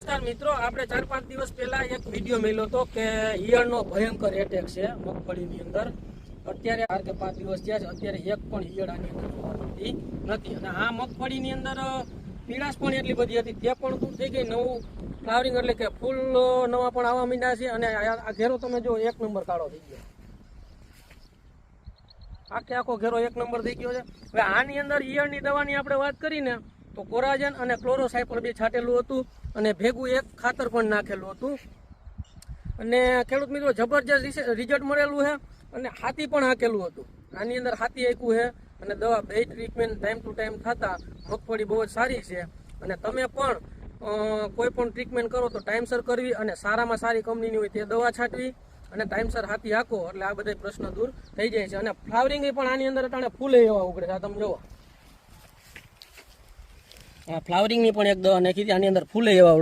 મિત્રો, આપણે 4-5 દિવસ પહેલા એક વિડીયો મળ્યો હતો કે ઈયળનો ભયંકર એટેક છે મગફળીની અંદર. અત્યારે 4 કે 5 દિવસ થયા છે, અત્યારે એક પણ ઈયળ આની અંદર જોવા મળતી નથી. અને આ મગફળીની અંદર પીળાશ પણ એટલી બધી હતી, તે પણ શું થઈ ગઈ, નવું ફ્લાવરિંગ એટલે કે ફૂલ નવા પણ આવવા માંડ્યા છે. અને આ ઘેરો તમે જો 1 નંબર કાળો થઈ ગયો, આખો ઘેરો 1 નંબર થઈ ગયો છે. હવે આની અંદર ઈયળની દવાની આપણે વાત કરીને તો કોરાજન અને ક્લોરોસાયપર બે છાંટેલું હતું અને ભેગું એક ખાતર પણ નાખેલું હતું. અને ખેડૂત મિત્રો જબરજસ્ત રિઝલ્ટ મળેલું છે. અને હાથી પણ હાકેલું હતું, આની અંદર હાથી આપ્યું છે. અને દવા બે ટ્રીટમેન્ટ ટાઈમ ટુ ટાઈમ થતા મગફળી બહુ જ સારી છે. અને તમે પણ કોઈ પણ ટ્રીટમેન્ટ કરો તો ટાઈમસર કરવી, અને સારામાં સારી કંપનીની હોય તે દવા છાંટવી, અને ટાઈમસર હાથી હાકો એટલે આ બધા પ્રશ્ન દૂર થઈ જાય છે. અને ફ્લાવરિંગ પણ આની અંદર અટાણે ફૂલે એવા ઉગડે છે. આ તમે જુઓ, આ ફ્લાવરિંગની પણ એક દવા નાખી હતી, આની અંદર ફૂલે એવા